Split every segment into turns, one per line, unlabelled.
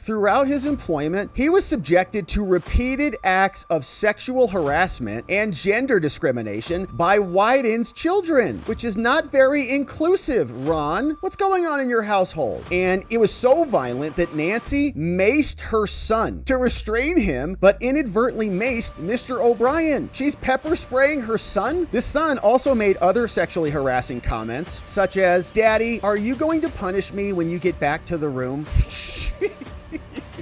Throughout his employment, he was subjected to repeated acts of sexual harassment and gender discrimination by Wyden's children, which is not very inclusive, Ron. What's going on in your household? And it was so violent that Nancy maced her son to restrain him, but inadvertently maced Mr. O'Brien. She's pepper spraying her son. This son also made other sexually harassing comments, such as, "Daddy, are you going to punish me when you get back to the room?"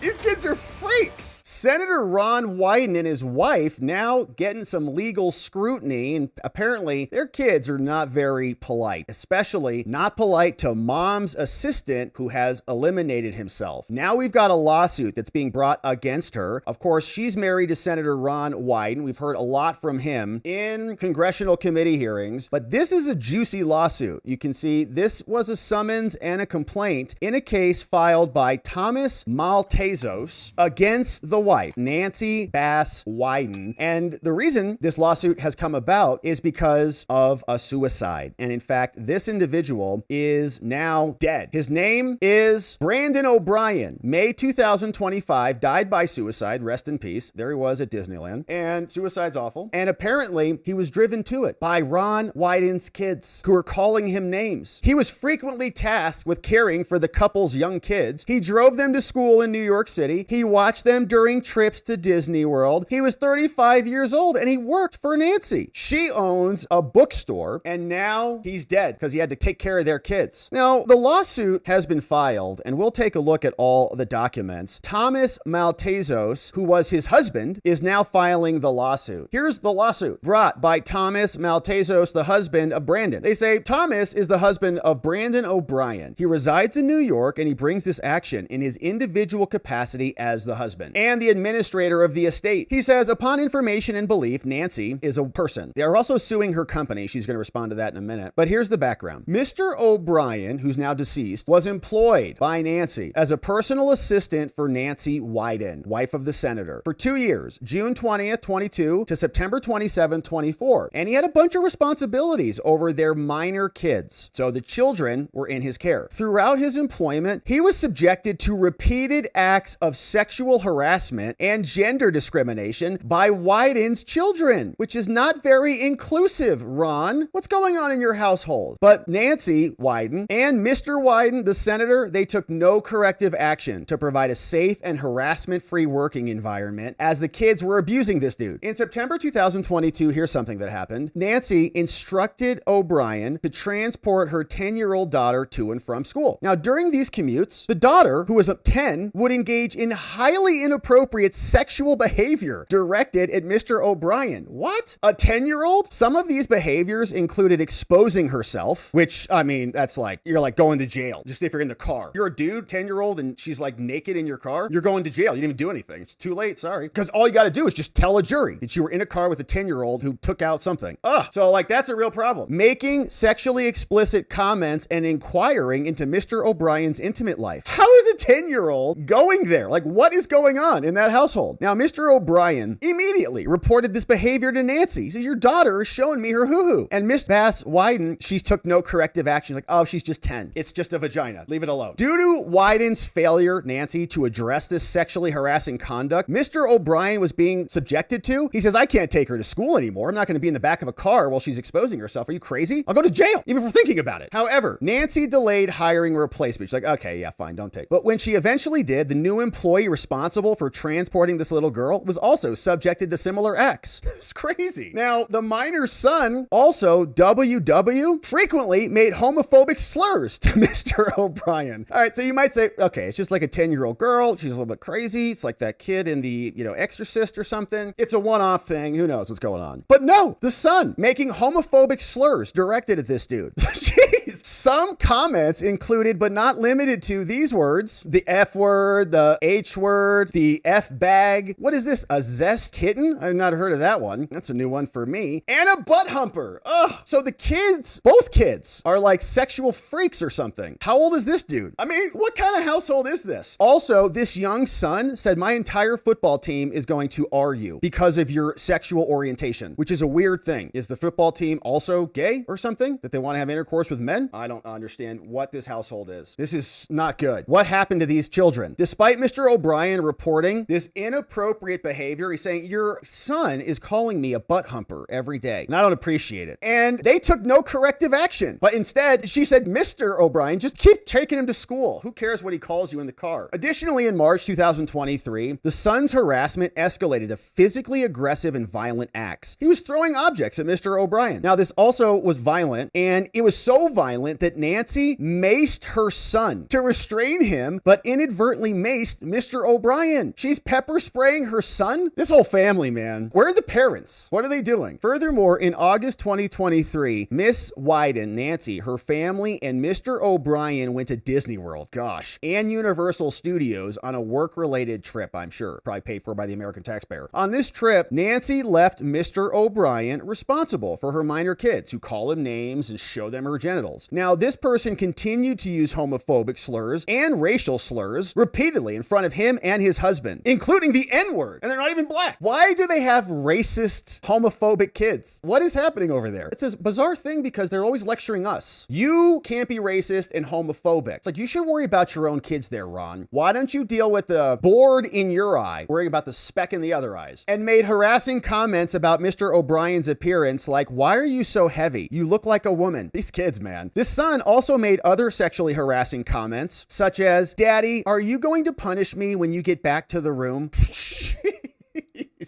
These kids are freaks. Senator Ron Wyden and his wife now getting some legal scrutiny, and apparently their kids are not very polite, especially not polite to mom's assistant who has eliminated himself. Now we've got a lawsuit that's being brought against her. Of course, she's married to Senator Ron Wyden. We've heard a lot from him in congressional committee hearings, but this is a juicy lawsuit. You can see this was a summons and a complaint in a case filed by Thomas Maltezos against the wife, Nancy Bass Wyden. And the reason this lawsuit has come about is because of a suicide. And in fact, this individual is now dead. His name is Brandon O'Brien. May 2025, died by suicide. Rest in peace. There he was at Disneyland. And suicide's awful. And apparently he was driven to it by Ron Wyden's kids, who are calling him names. He was frequently tasked with caring for the couple's young kids. He drove them to school in New York City. He watched them during trips to Disney World. He was 35 years old and he worked for Nancy. She owns a bookstore and now he's dead because he had to take care of their kids. Now, the lawsuit has been filed and we'll take a look at all the documents. Thomas Maltezos, who was his husband, is now filing the lawsuit. Here's the lawsuit brought by Thomas Maltezos, the husband of Brandon. They say Thomas is the husband of Brandon O'Brien. He resides in New York and he brings this action in his individual capacity as the husband and the administrator of the estate. He says, upon information and belief, Nancy is a person. They are also suing her company. She's going to respond to that in a minute. But here's the background. Mr. O'Brien, who's now deceased, was employed by Nancy as a personal assistant for Nancy Wyden, wife of the senator, for 2 years, June 20th, 22 to September 27, 24. And he had a bunch of responsibilities over their minor kids. So the children were in his care. Throughout his employment, he was subjected to repeated acts of sexual harassment and gender discrimination by Wyden's children, which is not very inclusive, Ron. What's going on in your household? But Nancy Wyden and Mr. Wyden, the senator, they took no corrective action to provide a safe and harassment-free working environment as the kids were abusing this dude. In September 2022, here's something that happened. Nancy instructed O'Brien to transport her 10-year-old daughter to and from school. Now, during these commutes, the daughter, who was 10, would engage in highly inappropriate sexual behavior directed at Mr. O'Brien. What? A 10-year-old? Some of these behaviors included exposing herself, which, I mean, that's like, you're like going to jail, just if you're in the car. You're a dude, 10-year-old, and she's like naked in your car, you're going to jail. You didn't even do anything. It's too late, sorry. Because all you got to do is just tell a jury that you were in a car with a 10-year-old who took out something. So like, that's a real problem. Making sexually explicit comments and inquiring into Mr. O'Brien's intimate life. How is a 10-year-old going there? Like, what is going on in that household? Now, Mr. O'Brien immediately reported this behavior to Nancy. He said, your daughter is showing me her hoo-hoo. And Miss Bass Wyden, she took no corrective action. Like, oh, she's just 10. It's just a vagina. Leave it alone. Due to Wyden's failure, Nancy, to address this sexually harassing conduct, Mr. O'Brien was being subjected to. He says, I can't take her to school anymore. I'm not going to be in the back of a car while she's exposing herself. Are you crazy? I'll go to jail, even for thinking about it. However, Nancy delayed hiring a replacement. She's like, okay, yeah, fine, don't take. But when she eventually did, the new employee responsible for transporting this little girl was also subjected to similar acts. It's crazy. Now, the minor's son, also WW, frequently made homophobic slurs to Mr. O'Brien. All right, so you might say, okay, it's just like a 10-year-old girl. She's a little bit crazy. It's like that kid in the, Exorcist or something. It's a one-off thing. Who knows what's going on? But no, the son making homophobic slurs directed at this dude. Jeez. Some comments included, but not limited to, these words: the F word, the H word, the F bag. What is this? A zest kitten? I've not heard of that one. That's a new one for me. And a butt humper. Ugh. So the kids, both kids, are like sexual freaks or something. How old is this dude? I mean, what kind of household is this? Also, this young son said, my entire football team is going to argue because of your sexual orientation, which is a weird thing. Is the football team also gay or something? That they want to have intercourse with men? gentlemen, I don't understand what this household is. This is not good. What happened to these children? Despite Mr. O'Brien reporting this inappropriate behavior, he's saying, your son is calling me a butt humper every day, and I don't appreciate it. And they took no corrective action. But instead, she said, Mr. O'Brien, just keep taking him to school. Who cares what he calls you in the car? Additionally, in March 2023, the son's harassment escalated to physically aggressive and violent acts. He was throwing objects at Mr. O'Brien. Now, this also was violent, and it was so violent that Nancy maced her son to restrain him, but inadvertently maced Mr. O'Brien. She's pepper spraying her son? This whole family, man. Where are the parents? What are they doing? Furthermore, in August 2023, Miss Wyden, Nancy, her family, and Mr. O'Brien went to Disney World, gosh, and Universal Studios on a work-related trip, I'm sure, probably paid for by the American taxpayer. On this trip, Nancy left Mr. O'Brien responsible for her minor kids who call him names and show them her genitals. Now, this person continued to use homophobic slurs and racial slurs repeatedly in front of him and his husband, including the N-word, and they're not even black. Why do they have racist, homophobic kids? What is happening over there? It's a bizarre thing because they're always lecturing us. You can't be racist and homophobic. It's like, you should worry about your own kids there, Ron. Why don't you deal with the board in your eye, worrying about the speck in the other eyes? And made harassing comments about Mr. O'Brien's appearance like, why are you so heavy? You look like a woman. These kids, man. This son also made other sexually harassing comments, such as, Daddy, are you going to punish me when you get back to the room?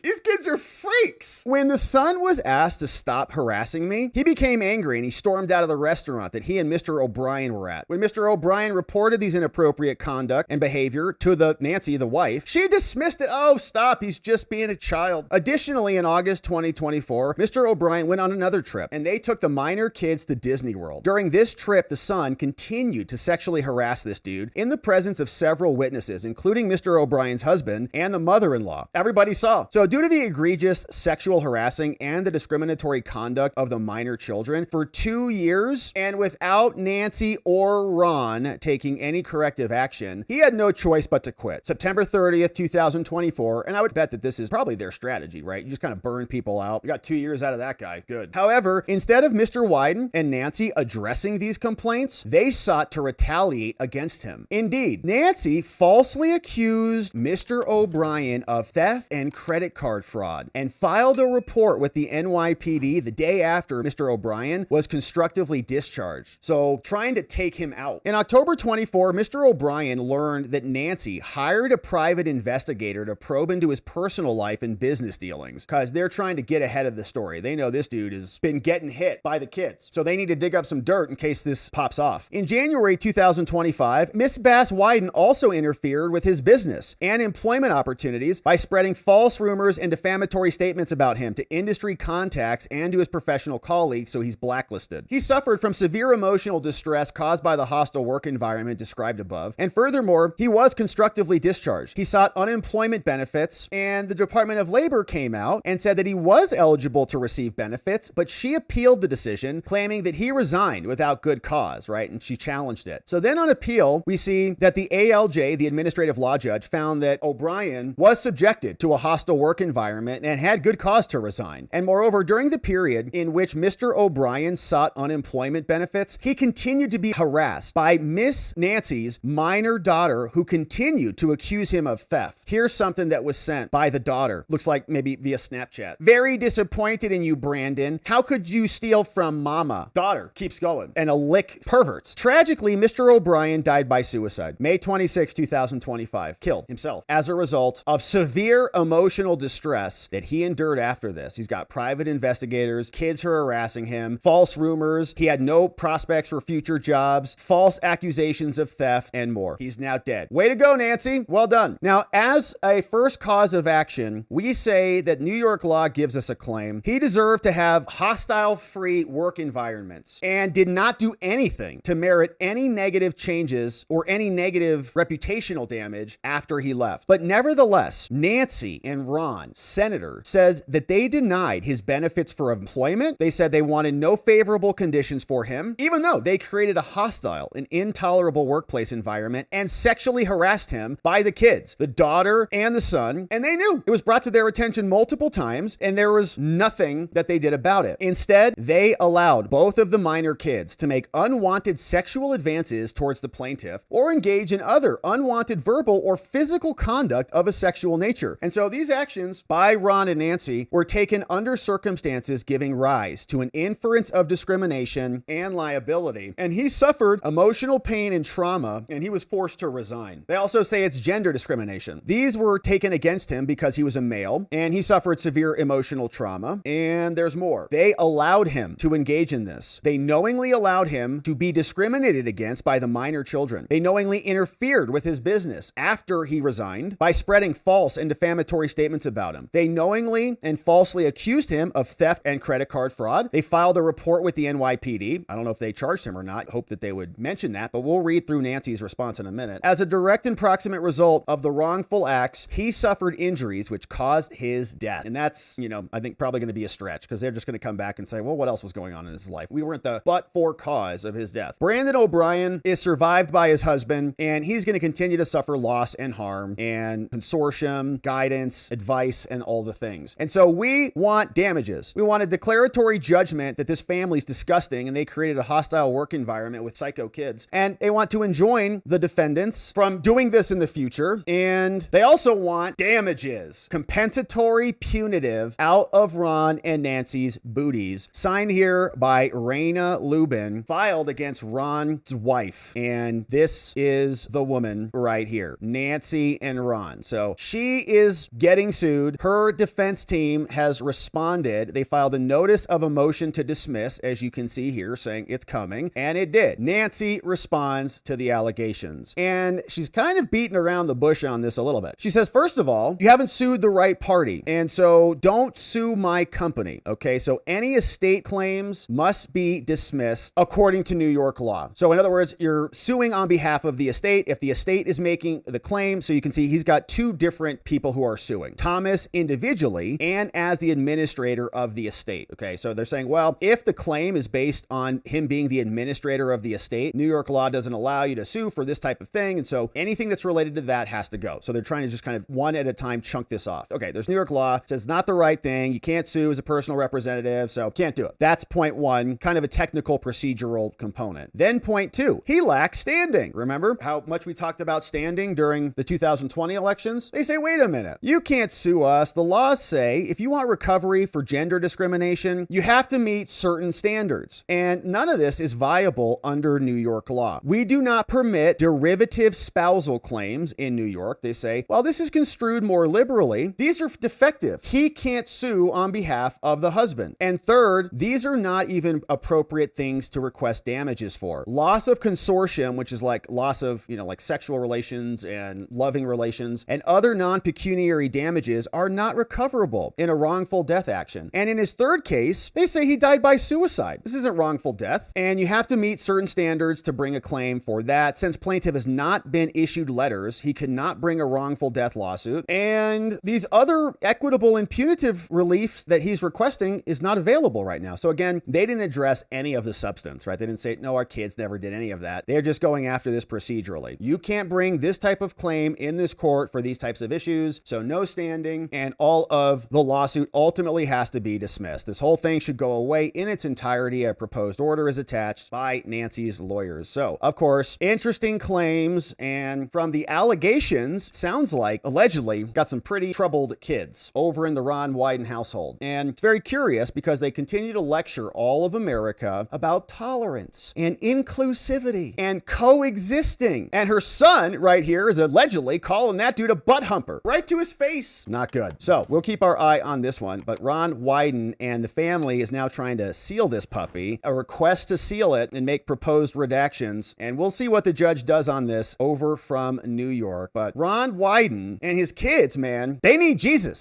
These kids are freaks. When the son was asked to stop harassing me, he became angry and he stormed out of the restaurant that he and Mr. O'Brien were at. When Mr. O'Brien reported these inappropriate conduct and behavior to Nancy, the wife, she dismissed it. Oh, stop. He's just being a child. Additionally, in August 2024, Mr. O'Brien went on another trip and they took the minor kids to Disney World. During this trip, the son continued to sexually harass this dude in the presence of several witnesses, including Mr. O'Brien's husband and the mother-in-law. Everybody saw. So due to the egregious sexual harassing and the discriminatory conduct of the minor children for 2 years, and without Nancy or Ron taking any corrective action, he had no choice but to quit. September 30th, 2024, and I would bet that this is probably their strategy, right? You just kind of burn people out. You got 2 years out of that guy. Good. However, instead of Mr. Wyden and Nancy addressing these complaints, they sought to retaliate against him. Indeed, Nancy falsely accused Mr. O'Brien of theft and credit card fraud and filed a report with the NYPD the day after Mr. O'Brien was constructively discharged. So trying to take him out. In October 24, Mr. O'Brien learned that Nancy hired a private investigator to probe into his personal life and business dealings because they're trying to get ahead of the story. They know this dude has been getting hit by the kids. So they need to dig up some dirt in case this pops off. In January 2025, Miss Bass Wyden also interfered with his business and employment opportunities by spreading false rumors and defamatory statements about him to industry contacts and to his professional colleagues, so he's blacklisted. He suffered from severe emotional distress caused by the hostile work environment described above, and furthermore, he was constructively discharged. He sought unemployment benefits, and the Department of Labor came out and said that he was eligible to receive benefits, but she appealed the decision, claiming that he resigned without good cause, right? And she challenged it. So then on appeal, we see that the ALJ, the administrative law judge, found that O'Brien was subjected to a hostile work environment and had good cause to resign. And moreover, during the period in which Mr. O'Brien sought unemployment benefits, he continued to be harassed by Miss Nancy's minor daughter, who continued to accuse him of theft. Here's something that was sent by the daughter. Looks like maybe via Snapchat. Very disappointed in you, Brandon. How could you steal from mama? Daughter keeps going. And a lick perverts. Tragically, Mr. O'Brien died by suicide. May 26, 2025. Killed himself as a result of severe emotional distress that he endured after this. He's got private investigators, kids who are harassing him, false rumors. He had no prospects for future jobs, false accusations of theft, and more. He's now dead. Way to go, Nancy. Well done. Now, as a first cause of action, we say that New York law gives us a claim. He deserved to have hostile-free work environments and did not do anything to merit any negative changes or any negative reputational damage after he left. But nevertheless, Nancy and Ron sent senator, says that they denied his benefits for employment. They said they wanted no favorable conditions for him, even though they created a hostile and intolerable workplace environment and sexually harassed him by the kids, the daughter and the son, and they knew. It was brought to their attention multiple times, and there was nothing that they did about it. Instead, they allowed both of the minor kids to make unwanted sexual advances towards the plaintiff or engage in other unwanted verbal or physical conduct of a sexual nature. And so these actions by Ron and Nancy were taken under circumstances giving rise to an inference of discrimination and liability. And he suffered emotional pain and trauma, and he was forced to resign. They also say it's gender discrimination. These were taken against him because he was a male, and he suffered severe emotional trauma. And there's more. They allowed him to engage in this. They knowingly allowed him to be discriminated against by the minor children. They knowingly interfered with his business after he resigned by spreading false and defamatory statements about him. They knowingly and falsely accused him of theft and credit card fraud. They filed a report with the NYPD. I don't know if they charged him or not. Hope that they would mention that, but we'll read through Nancy's response in a minute. As a direct and proximate result of the wrongful acts, he suffered injuries which caused his death. And that's, I think probably going to be a stretch because they're just going to come back and say, well, what else was going on in his life? We weren't the but-for cause of his death. Brandon O'Brien is survived by his husband, and he's going to continue to suffer loss and harm and consortium, guidance, advice, and all the things. And so we want damages. We want a declaratory judgment that this family's disgusting and they created a hostile work environment with psycho kids. And they want to enjoin the defendants from doing this in the future. And they also want damages, compensatory, punitive, out of Ron and Nancy's booties, signed here by Raina Lubin, filed against Ron's wife. And this is the woman right here, Nancy and Ron. So she is getting sued. Her defense team has responded. They filed a notice of a motion to dismiss, as you can see here, saying it's coming, and it did. Nancy responds to the allegations, and she's kind of beating around the bush on this a little bit. She says, first of all, you haven't sued the right party, and so don't sue my company, okay? So any estate claims must be dismissed according to New York law. So in other words, you're suing on behalf of the estate. If the estate is making the claim, so you can see he's got two different people who are suing, Thomas individually and as the administrator of the estate. Okay, so they're saying, well, if the claim is based on him being the administrator of the estate, New York law doesn't allow you to sue for this type of thing. And so anything that's related to that has to go. So they're trying to just kind of one at a time chunk this off. Okay, there's New York law, says it's not the right thing. You can't sue as a personal representative, so can't do it. That's point one, kind of a technical procedural component. Then point two, he lacks standing. Remember how much we talked about standing during the 2020 elections? They say, wait a minute, you can't sue us. The laws say if you want recovery for gender discrimination, you have to meet certain standards. And none of this is viable under New York law. We do not permit derivative spousal claims in New York. They say, well, this is construed more liberally. These are defective. He can't sue on behalf of the husband. And third, these are not even appropriate things to request damages for. Loss of consortium, which is like loss of, like sexual relations and loving relations, and other non-pecuniary damages are not recoverable in a wrongful death action. And in his third case, they say he died by suicide. This isn't wrongful death, and you have to meet certain standards to bring a claim for that. Since plaintiff has not been issued letters, he cannot bring a wrongful death lawsuit. And these other equitable and punitive reliefs that he's requesting is not available right now. So again, they didn't address any of the substance, right? They didn't say, no, our kids never did any of that. They're just going after this procedurally. You can't bring this type of claim in this court for these types of issues. So no standing, and all of the lawsuit ultimately has to be dismissed. This whole thing should go away in its entirety. A proposed order is attached by Nancy's lawyers. So of course, interesting claims, and from the allegations, sounds like allegedly got some pretty troubled kids over in the Ron Wyden household. And it's very curious because they continue to lecture all of America about tolerance and inclusivity and coexisting. And her son right here is allegedly calling that dude a butt humper right to his face. Not good. So we'll keep our eye on this one. But Ron Wyden and the family is now trying to seal this puppy, a request to seal it and make proposed redactions. And we'll see what the judge does on this over from New York. But Ron Wyden and his kids, man, they need Jesus.